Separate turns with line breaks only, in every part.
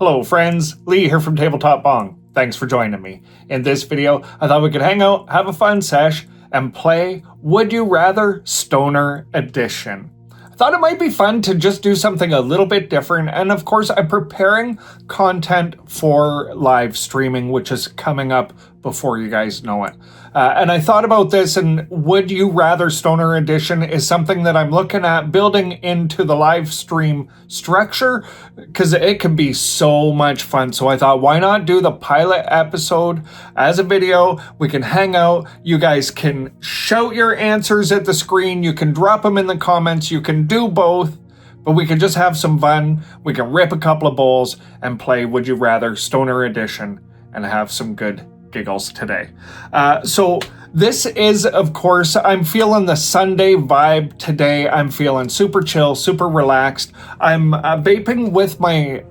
Hello friends, Lee here from TableTop Bong. Thanks for joining me. In this video, I thought we could hang out, have a fun sesh, and play Would You Rather Stoner Edition. I thought it might be fun to just do something a little bit different, and of course I'm preparing content for live streaming, which is coming up before you guys know it. And I thought about this, and Would You Rather Stoner Edition is something that I'm looking at building into the live stream structure because it can be so much fun. So I thought, why not do the pilot episode as a video? We can hang out. You guys can shout your answers at the screen. You can drop them in the comments. You can do both, but we can just have some fun. We can rip a couple of bowls and play Would You Rather Stoner Edition and have some good giggles today. So this is, of course, I'm feeling the Sunday vibe today. I'm feeling super chill, super relaxed. I'm vaping with my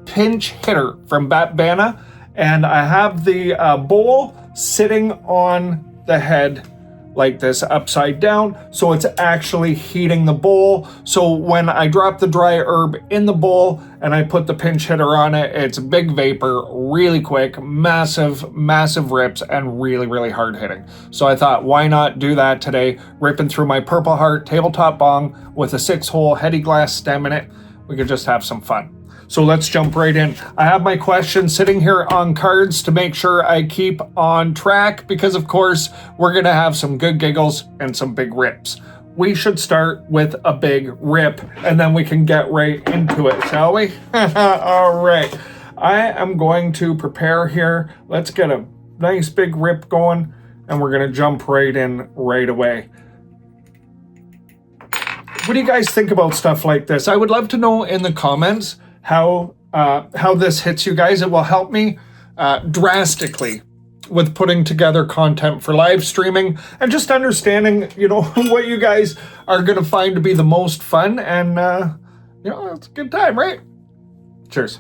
pinch hitter from Vaping, and I have the bowl sitting on the head like this, upside down, so it's actually heating the bowl. So when I drop the dry herb in the bowl and I put the pinch hitter on it, it's big vapor, really quick, massive rips, and really hard hitting. So I thought, why not do that today? Ripping through my Purple Heart TableTop Bong with a 6-hole heady glass stem in it. We could just have some fun. So let's jump right in. I have my questions sitting here on cards to make sure I keep on track because, of course, we're going to have some good giggles and some big rips. We should start with a big rip, and then we can get right into it, shall we? All right. I am going to prepare here. Let's get a nice big rip going, and we're going to jump right in right away. What do you guys think about stuff like this? I would love to know in the comments how this hits you guys. It will help me drastically with putting together content for live streaming and just understanding, you know, what you guys are going to find to be the most fun. And, you know, it's a good time, right? Cheers.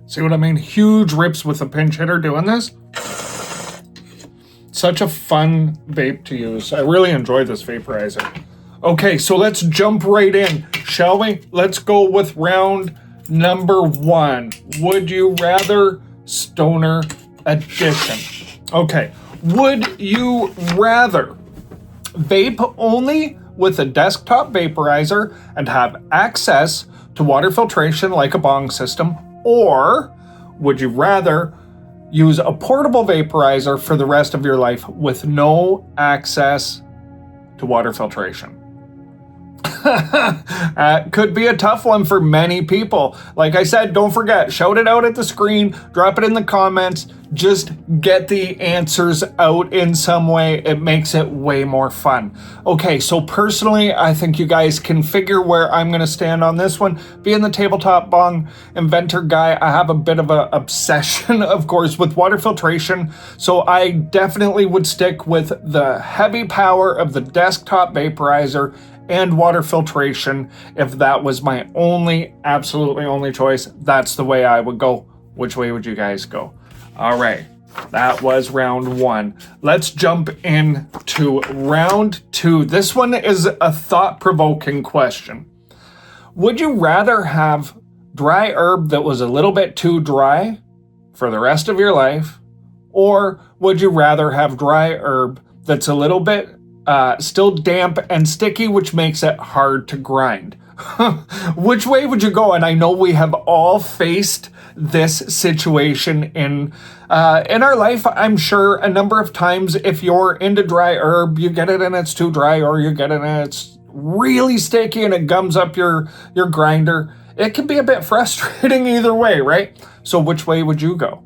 See what I mean? Huge rips with a pinch hitter doing this. Such a fun vape to use. I really enjoy this vaporizer. Okay, so let's jump right in, shall we? Let's go with round number 1. Would you rather stoner edition? Okay, would you rather vape only with a desktop vaporizer and have access to water filtration like a bong system? Or would you rather use a portable vaporizer for the rest of your life with no access to water filtration? Could be a tough one for many people. Like I said, don't forget, shout it out at the screen, drop it in the comments, just get the answers out in some way. It makes it way more fun. Okay, so personally, I think you guys can figure where I'm going to stand on this one. Being the TableTop Bong inventor guy, I have a bit of an obsession, of course, with water filtration. So I definitely would stick with the heavy power of the desktop vaporizer and water filtration. If that was my absolutely only choice, that's the way I would go. Which way would you guys go? All right, that was round 1. Let's jump into round 2. This one is a thought-provoking question. Would you rather have dry herb that was a little bit too dry for the rest of your life, or would you rather have dry herb that's a little bit still damp and sticky, which makes it hard to grind? Which way would you go? And I know we have all faced this situation in our life, I'm sure, a number of times. If you're into dry herb, you get it and it's too dry, or you get it and it's really sticky and it gums up your grinder. It can be a bit frustrating either way, right? So which way would you go?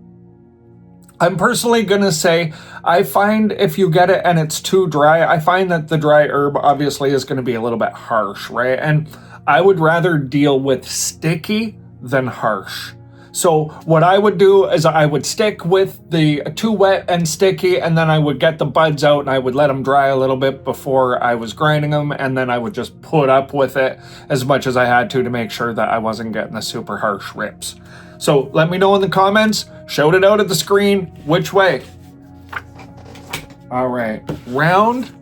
I'm personally going to say, I find if you get it and it's too dry, I find that the dry herb obviously is going to be a little bit harsh, right? And I would rather deal with sticky than harsh. So what I would do is I would stick with the too wet and sticky, and then I would get the buds out and I would let them dry a little bit before I was grinding them, and then I would just put up with it as much as I had to make sure that I wasn't getting the super harsh rips. So let me know in the comments, shout it out at the screen, which way? All right, round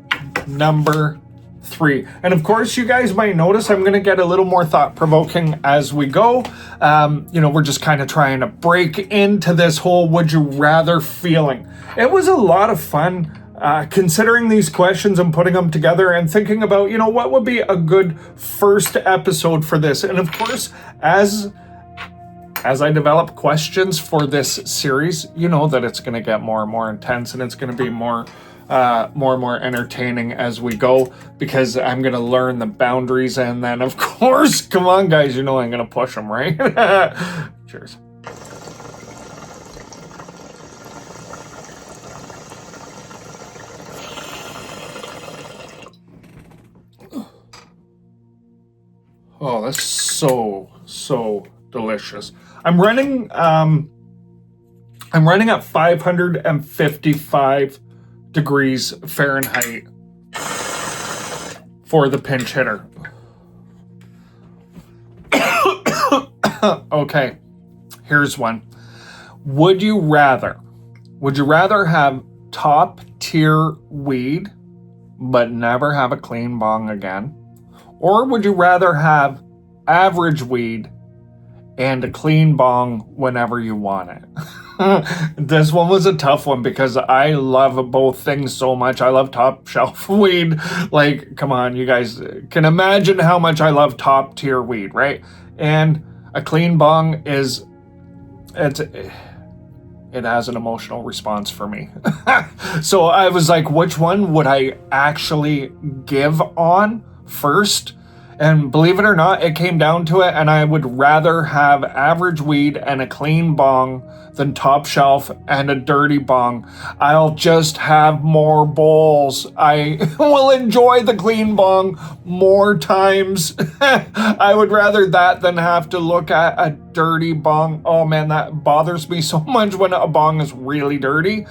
number 3. And of course, you guys might notice I'm going to get a little more thought-provoking as we go. We're just kind of trying to break into this whole would you rather feeling. It was a lot of fun considering these questions and putting them together and thinking about, what would be a good first episode for this. And of course, as I develop questions for this series, you know that it's going to get more and more intense, and it's going to be more and more entertaining as we go, because I'm going to learn the boundaries. And then, of course, come on, guys, I'm going to push them, right? Cheers. Oh, that's so delicious. I'm running at 555 degrees Fahrenheit for the pinch hitter. Okay, here's one. Would you rather have top tier weed but never have a clean bong again? Or would you rather have average weed and a clean bong whenever you want it? This one was a tough one because I love both things so much. I love top shelf weed. Like, come on, you guys can imagine how much I love top tier weed, right? And a clean bong it has an emotional response for me. So I was like, which one would I actually give on first? And believe it or not, it came down to it, and I would rather have average weed and a clean bong than top shelf and a dirty bong. I'll just have more bowls. I will enjoy the clean bong more times. I would rather that than have to look at a dirty bong. Oh man, that bothers me so much when a bong is really dirty.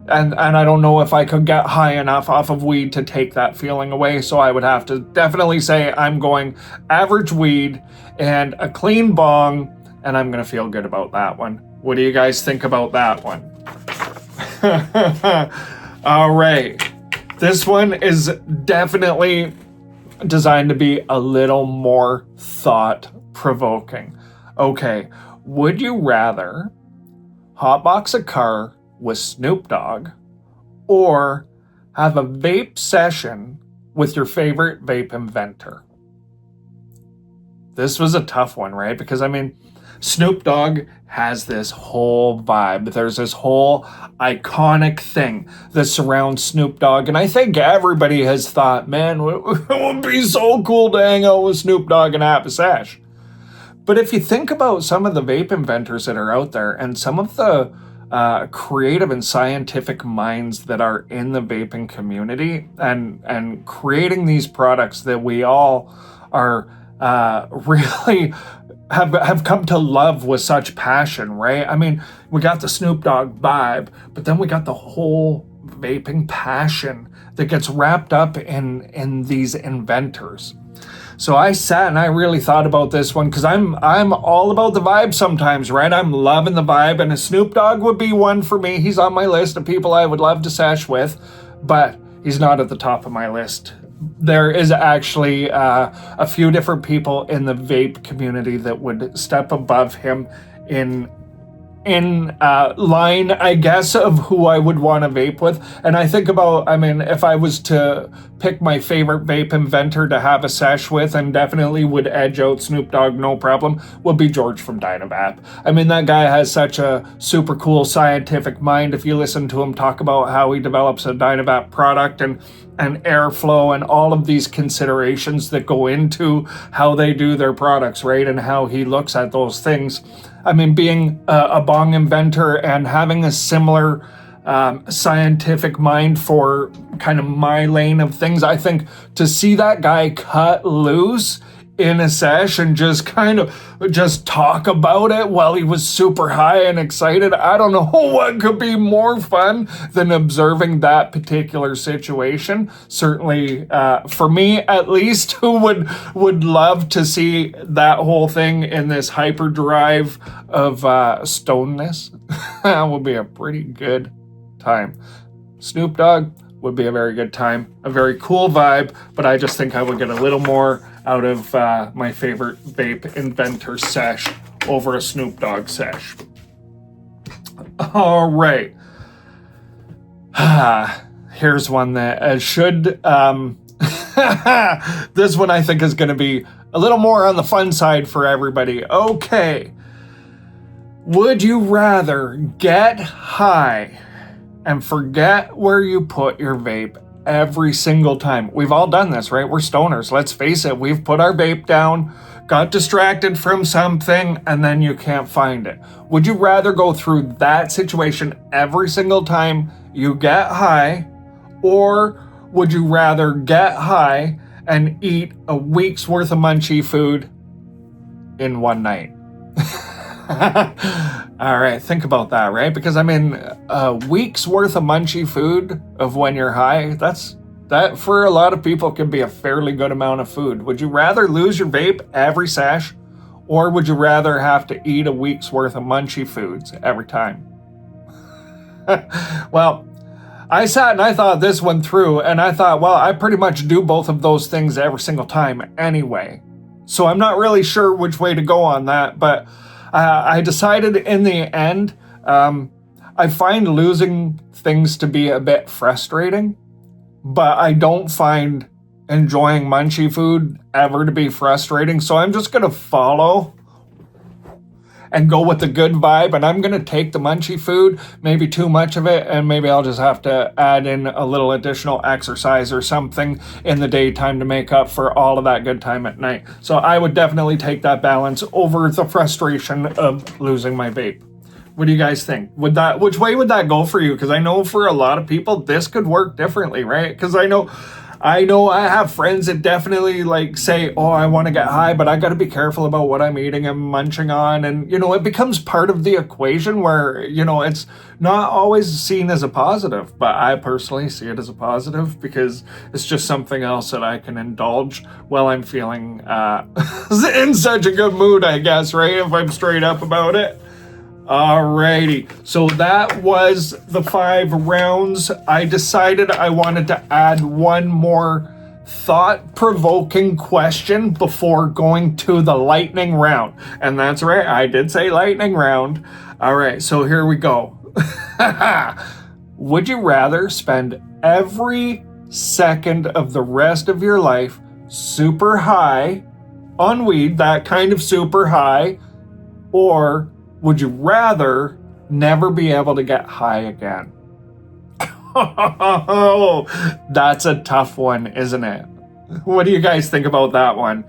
And I don't know if I could get high enough off of weed to take that feeling away. So I would have to definitely say I'm going average weed and a clean bong, and I'm going to feel good about that one. What do you guys think about that one? All right. This one is definitely designed to be a little more thought-provoking. Okay, would you rather hotbox a car with Snoop Dogg or have a vape session with your favorite vape inventor? This was a tough one, right? Because Snoop Dogg has this whole vibe. There's this whole iconic thing that surrounds Snoop Dogg, and I think everybody has thought, man, it would be so cool to hang out with Snoop Dogg and have a sesh. But if you think about some of the vape inventors that are out there and some of the creative and scientific minds that are in the vaping community and creating these products that we all are really have come to love with such passion, right? We got the Snoop Dogg vibe, but then we got the whole vaping passion that gets wrapped up in these inventors. So I sat and I really thought about this one because I'm all about the vibe sometimes, right? I'm loving the vibe, and a Snoop Dogg would be one for me. He's on my list of people I would love to sesh with, but he's not at the top of my list. There is actually a few different people in the vape community that would step above him in line, I guess, of who I would want to vape with. And I think about, if I was to pick my favorite vape inventor to have a sesh with, and definitely would edge out Snoop Dogg, no problem, would be George from Dynavap. That guy has such a super cool scientific mind. If you listen to him talk about how he develops a Dynavap product and airflow and all of these considerations that go into how they do their products, right? And how he looks at those things. Being a bong inventor and having a similar scientific mind for kind of my lane of things, I think to see that guy cut loose in a sesh and just talk about it while he was super high and excited, I don't know what could be more fun than observing that particular situation. Certainly, for me at least, who would love to see that whole thing in this hyperdrive of stoneness. That would be a pretty good time. Snoop Dogg would be a very good time, a very cool vibe, but I just think I would get a little more out of my favorite vape inventor sesh over a Snoop Dogg sesh. All right. Here's one that should... this one I think is going to be a little more on the fun side for everybody. Okay. Would you rather get high and forget where you put your vape every single time? We've all done this, right? We're stoners. Let's face it. We've put our vape down, got distracted from something, and then you can't find it. Would you rather go through that situation every single time you get high, or would you rather get high and eat a week's worth of munchie food in one night? All right, think about that, right? Because I mean, a week's worth of munchie food of when you're high, that for a lot of people can be a fairly good amount of food. Would you rather lose your vape every sesh, or would you rather have to eat a week's worth of munchie foods every time? Well, I sat and I thought this one through, and I thought, well, I pretty much do both of those things every single time anyway. So I'm not really sure which way to go on that, but I decided in the end, I find losing things to be a bit frustrating, but I don't find enjoying munchie food ever to be frustrating. So I'm just going to follow and go with the good vibe, and I'm going to take the munchie food, maybe too much of it, and maybe I'll just have to add in a little additional exercise or something in the daytime to make up for all of that good time at night. So I would definitely take that balance over the frustration of losing my vape. What do you guys think? Which way would that go for you? Because I know for a lot of people, this could work differently, right? Because I know I have friends that definitely like say, oh, I want to get high, but I got to be careful about what I'm eating and munching on. And, it becomes part of the equation where, it's not always seen as a positive, but I personally see it as a positive because it's just something else that I can indulge while I'm feeling in such a good mood, I guess, right? If I'm straight up about it. Alrighty, so that was the 5 rounds. I decided I wanted to add one more thought-provoking question before going to the lightning round. And that's right, I did say lightning round. Alright, so here we go. Would you rather spend every second of the rest of your life super high on weed, that kind of super high, or would you rather never be able to get high again? Oh, that's a tough one, isn't it? What do you guys think about that one?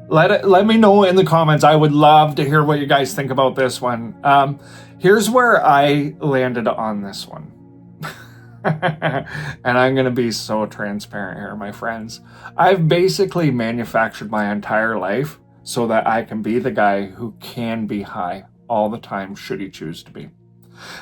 Let me know in the comments. I would love to hear what you guys think about this one. Here's where I landed on this one. And I'm going to be so transparent here, my friends. I've basically manufactured my entire life so that I can be the guy who can be high all the time should he choose to be.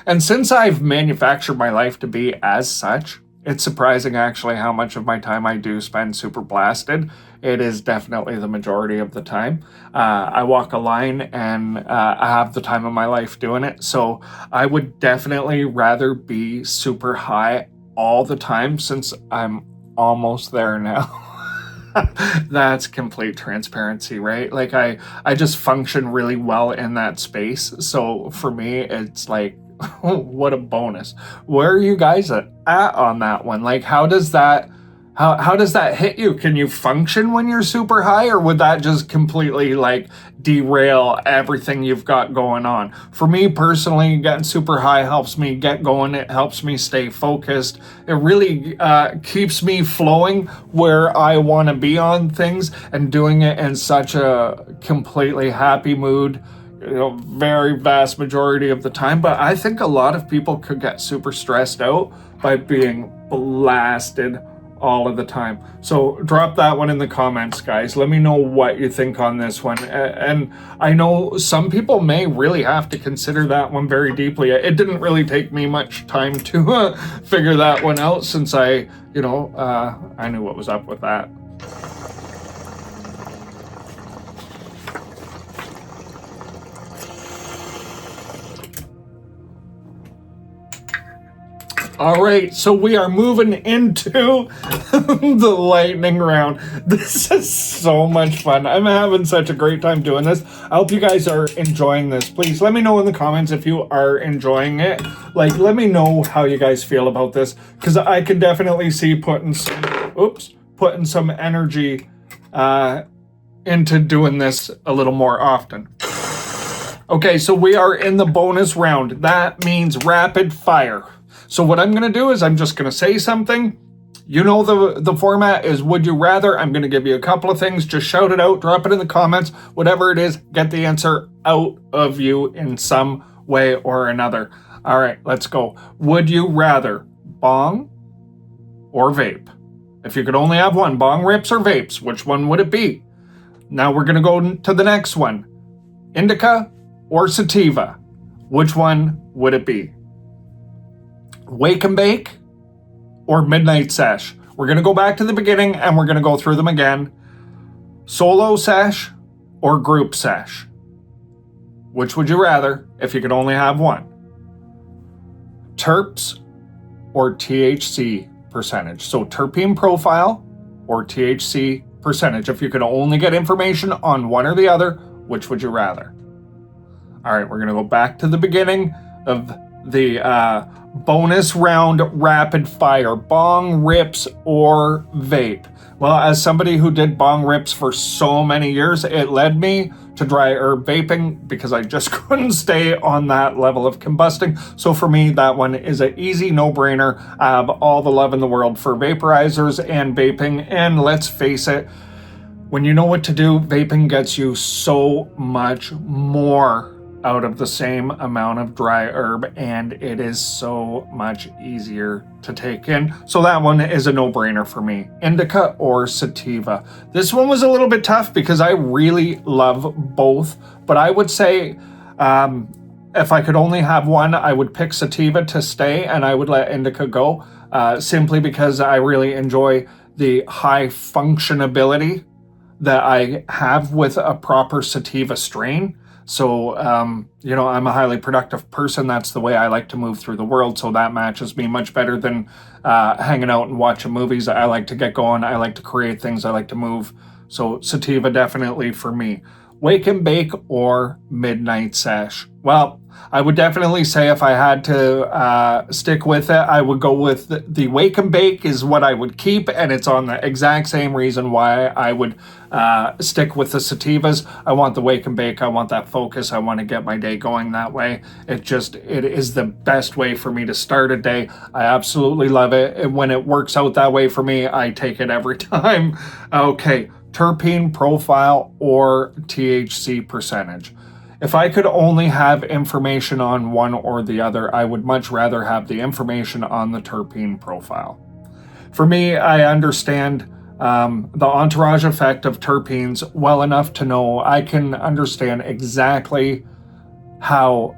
And since I've manufactured my life to be as such, it's surprising actually how much of my time I do spend super blasted. It is definitely the majority of the time. I walk a line and I have the time of my life doing it. So I would definitely rather be super high all the time since I'm almost there now. That's complete transparency, right? Like I just function really well in that space. So for me, it's like, what a bonus. Where are you guys at on that one? Like, how does that hit you? Can you function when you're super high, or would that just completely like derail everything you've got going on? For me personally, getting super high helps me get going. It helps me stay focused. It really keeps me flowing where I want to be on things and doing it in such a completely happy mood, very vast majority of the time. But I think a lot of people could get super stressed out by being blasted all of the time. So drop that one in the comments, guys. Let me know what you think on this one. And I know some people may really have to consider that one very deeply. It didn't really take me much time to figure that one out since I knew what was up with that. All right, so we are moving into the lightning round. This is so much fun. I'm having such a great time doing this. I hope you guys are enjoying this. Please let me know in the comments if you are enjoying it. Like, let me know how you guys feel about this, because I can definitely see putting some energy into doing this a little more often. Okay, so we are in the bonus round. That means rapid fire. So what I'm going to do is I'm just going to say something. You know the format is would you rather. I'm going to give you a couple of things. Just shout it out, drop it in the comments, whatever it is, get the answer out of you in some way or another. All right, let's go. Would you rather bong or vape? If you could only have one, bong rips or vapes, which one would it be? Now we're going to go to the next one. Indica or sativa? Which one would it be? Wake and bake or midnight sesh? We're going to go back to the beginning and we're going to go through them again. Solo sesh or group sesh? Which would you rather if you could only have one? Terps or THC percentage? So terpene profile or THC percentage. If you could only get information on one or the other, which would you rather? All right, we're going to go back to the beginning of the bonus round rapid fire. Bong rips or vape? Well, as somebody who did bong rips for so many years, it led me to dry herb vaping because I just couldn't stay on that level of combusting. So for me, that one is an easy no-brainer. I have all the love in the world for vaporizers and vaping. And let's face it, when you know what to do, vaping gets you so much more out of the same amount of dry herb, and it is so much easier to take in. So that one is a no-brainer for me. Indica or sativa? This one was a little bit tough because I really love both, but I would say if I could only have one, I would pick sativa to stay and I would let indica go, simply because I really enjoy the high functionability that I have with a proper sativa strain. So, you know, I'm a highly productive person. That's the way I like to move through the world. So that matches me much better than hanging out and watching movies. I like to get going. I like to create things. I like to move. So sativa definitely for me. Wake and bake or midnight sesh? Well, I would definitely say if I had to stick with it, I would go with the wake and bake is what I would keep. And it's on the exact same reason why I would stick with the sativas. I want the wake and bake. I want that focus. I want to get my day going that way. It is the best way for me to start a day. I absolutely love it. And when it works out that way for me, I take it every time. Okay, terpene profile or THC percentage? If I could only have information on one or the other, I would much rather have the information on the terpene profile. For me, I understand the entourage effect of terpenes well enough to know I can understand exactly how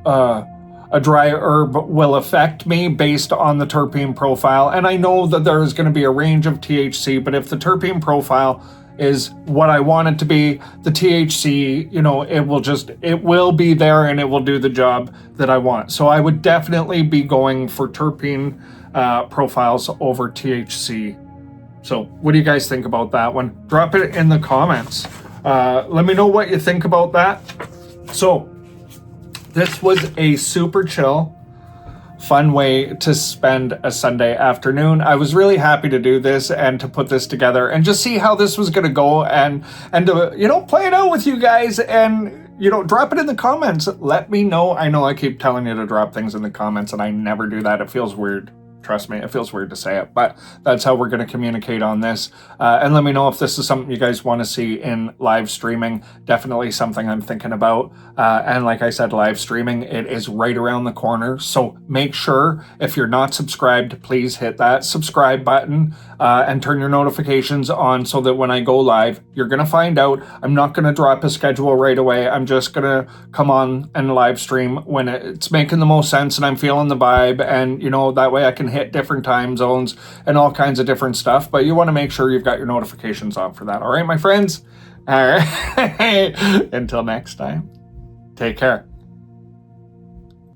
a dry herb will affect me based on the terpene profile. And I know that there is going to be a range of THC, but if the terpene profile is what I want it to be, the THC, you know, it will be there and it will do the job that I want. So I would definitely be going for terpene profiles over THC. So what do you guys think about that one? Drop it in the comments. Let me know what you think about that. So this was a super chill, fun way to spend a Sunday afternoon. I was really happy to do this and to put this together and just see how this was going to go and to, you know, play it out with you guys and, you know, drop it in the comments. Let me know. I know I keep telling you to drop things in the comments and I never do that. It feels weird. Trust me, it feels weird to say it, but that's how we're going to communicate on this. And let me know if this is something you guys want to see in live streaming. Definitely something I'm thinking about. And like I said, live streaming, it is right around the corner. So make sure if you're not subscribed, please hit that subscribe button and turn your notifications on so that when I go live, you're going to find out. I'm not going to drop a schedule right away. I'm just going to come on and live stream when it's making the most sense and I'm feeling the vibe. And, you know, that way I can hit different time zones and all kinds of different stuff, but you want to make sure you've got your notifications on for that. All right, my friends? All right. Until next time, take care.